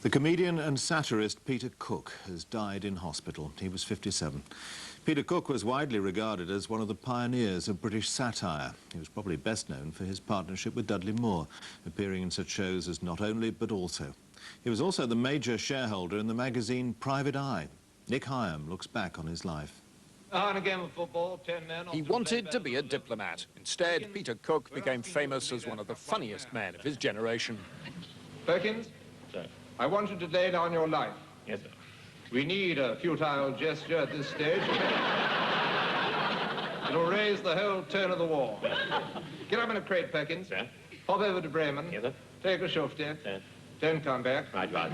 The comedian and satirist Peter Cook has died in hospital. He was 57. Peter Cook was widely regarded as one of the pioneers of British satire. He was probably best known for his partnership with Dudley Moore, appearing in such shows as Not Only, But Also. He was also the major shareholder in the magazine Private Eye. Nick Hyam looks back on his life. On a game of football, 10 men... He wanted to be a diplomat. Instead, Peter Cook became famous as one of the funniest men of his generation. Perkins? Sir. I want you to lay down your life. Yes, sir. We need a futile gesture at this stage. It'll raise the whole tone of the war. Get up in a crate, Perkins. Sir. Hop over to Bremen. Yes, sir. Take a shufti. Sir. Don't come back. Right, right.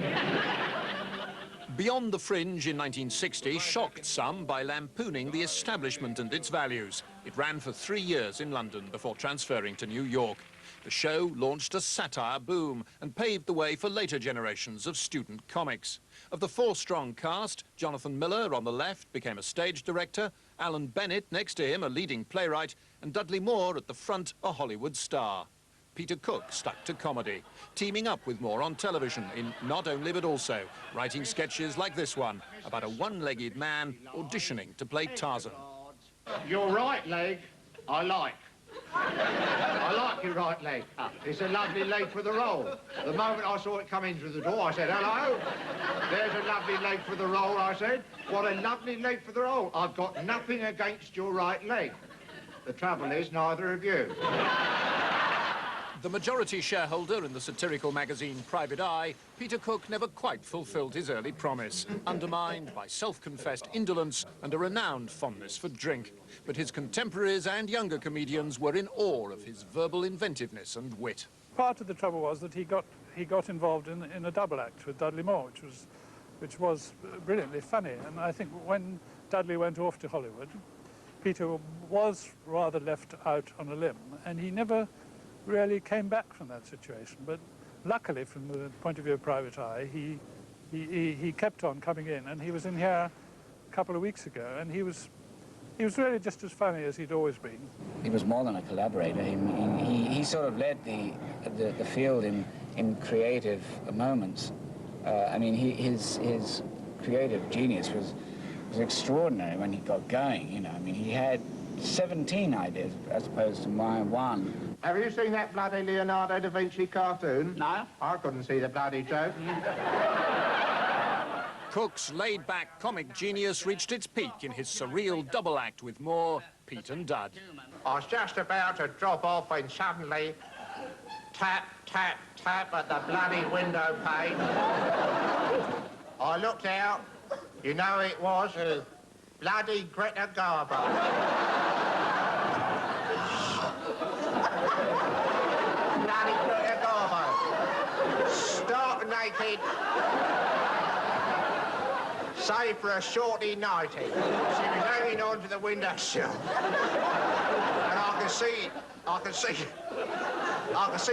Beyond the Fringe in 1960 shocked some by lampooning the establishment and its values. It ran for 3 years in London before transferring to New York. The show launched a satire boom and paved the way for later generations of student comics. Of the 4-strong cast, Jonathan Miller on the left became a stage director, Alan Bennett next to him a leading playwright, and Dudley Moore at the front a Hollywood star. Peter Cook stuck to comedy, teaming up with Moore on television in Not Only But Also, writing sketches like this one about a one-legged man auditioning to play Tarzan. Your right leg, I like. I like your right leg. It's a lovely leg for the role. The moment I saw it come in through the door, I said, hello, there's a lovely leg for the role, I said. What a lovely leg for the role. I've got nothing against your right leg. The trouble is, neither of you. The majority shareholder in the satirical magazine Private Eye, Peter Cook never quite fulfilled his early promise, undermined by self-confessed indolence and a renowned fondness for drink. But his contemporaries and younger comedians were in awe of his verbal inventiveness and wit. Part of the trouble was that he got involved in a double act with Dudley Moore, which was brilliantly funny. And I think when Dudley went off to Hollywood, Peter was rather left out on a limb, and he never really came back from that situation. But luckily, from the point of view of Private Eye, he kept on coming in, and he was in here a couple of weeks ago, and he was really just as funny as he'd always been. He was more than a collaborator. He sort of led the field in creative moments. I mean, his creative genius was extraordinary when he got going. You know, I mean, he had 17 ideas as opposed to my one. Have you seen that bloody Leonardo da Vinci cartoon? No. I couldn't see the bloody joke. Cook's laid-back comic genius reached its peak in his surreal double act with Moore, Pete and Dud. I was just about to drop off when suddenly, tap, tap, tap at the bloody window pane. I looked out, you know it was bloody Greta Garbo. Bloody Greta Garbo. Stark naked. Save for a shorty nightie. She was hanging onto the windowsill. And I could see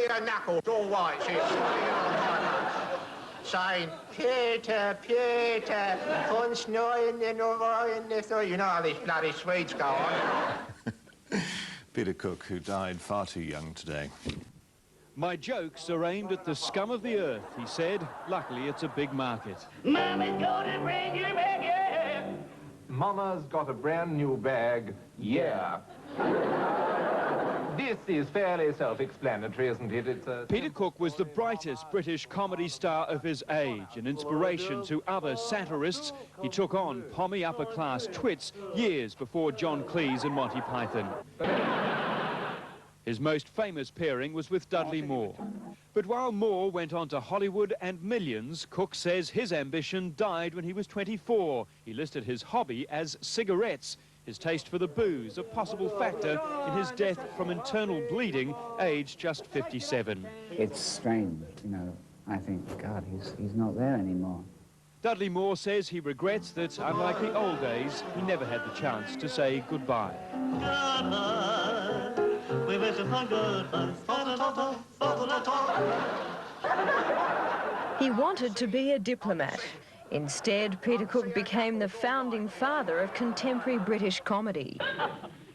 her knuckles all white. She was saying, Peter, Peter, uns neuen in the you know how these bloody Swedes go on. Peter Cook, who died far too young today. My jokes are aimed at the scum of the earth, he said. Luckily, it's a big market. Mama's gonna bring you back, yeah. Mama's got a brand new bag, yeah. This is fairly self-explanatory, isn't it? It's Peter Cook was the brightest British comedy star of his age, an inspiration to other satirists. He took on pommy upper-class twits years before John Cleese and Monty Python. His most famous pairing was with Dudley Moore. But while Moore went on to Hollywood and millions, Cook says his ambition died when he was 24. He listed his hobby as cigarettes. His taste for the booze, a possible factor in his death from internal bleeding, aged just 57. It's strange, you know. I think, God, he's not there anymore. Dudley Moore says he regrets that, unlike the old days, he never had the chance to say goodbye. We wish upon goodbye. He wanted to be a diplomat. Instead, Peter Cook became the founding father of contemporary British comedy.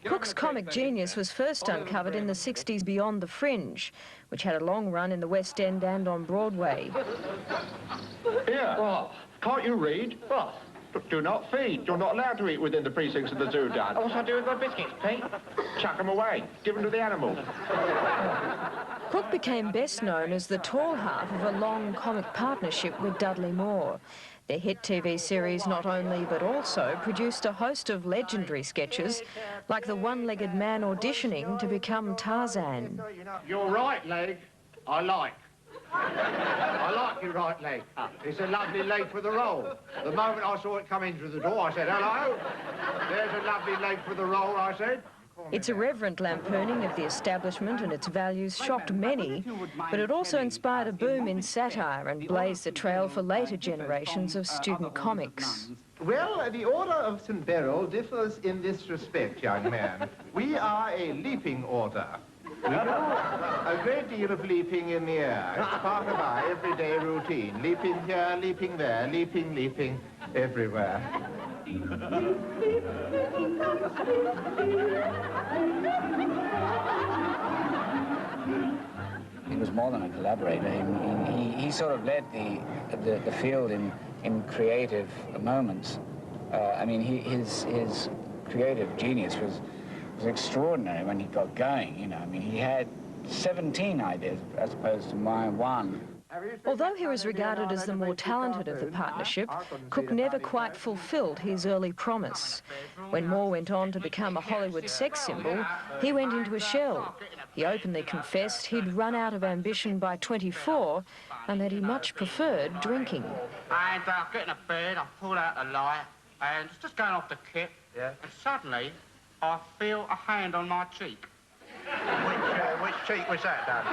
Cook's comic genius was first uncovered in the 60s beyond the Fringe, which had a long run in the West End and on Broadway. What? Can't you read? What? Do not feed. You're not allowed to eat within the precincts of the zoo, Dad. What I do with my biscuits, Pete? Chuck them away. Give them to the animals. Cook became best known as the tall half of a long comic partnership with Dudley Moore. Their hit TV series not only but also produced a host of legendary sketches, like the one-legged man auditioning to become Tarzan. Your right leg, I like. I like your right leg. It's a lovely leg for the role. The moment I saw it come in through the door, I said, hello. There's a lovely leg for the role, I said. Its irreverent lampooning of the establishment and its values shocked many, but it also inspired a boom in satire and blazed the trail for later generations of student comics. Well, the Order of St. Beryl differs in this respect, young man. We are a leaping order. We do a great deal of leaping in the air. It's part of our everyday routine. Leaping here, leaping there, leaping, leaping everywhere. He was more than a collaborator. He sort of led the field in creative moments. I mean, his creative genius was extraordinary when he got going, you know. I mean, he had 17 ideas as opposed to my one. Although he was regarded as the more talented of the partnership, Cook never quite fulfilled his early promise. When Moore went on to become a Hollywood sex symbol, he went into a shell. He openly confessed he'd run out of ambition by 24 and that he much preferred drinking. And getting to bed, I pulled out the light, and it's just going off the kit, and suddenly I feel a hand on my cheek. Which cheek was that, Dad?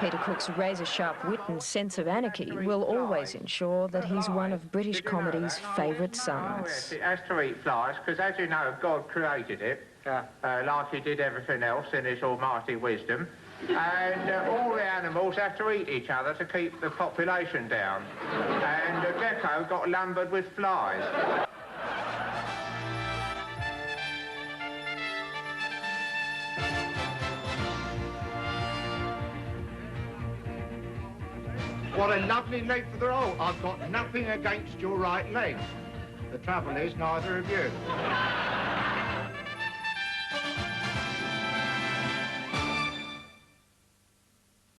Peter Cook's razor-sharp wit and sense of anarchy will always ensure that he's one of British comedy's favourite sons. It has to eat flies, because as you know, God created it, like he did everything else in his almighty wisdom. And all the animals have to eat each other to keep the population down. And Gecko got lumbered with flies. What a lovely leg for the role. I've got nothing against your right leg. The trouble is, neither of you.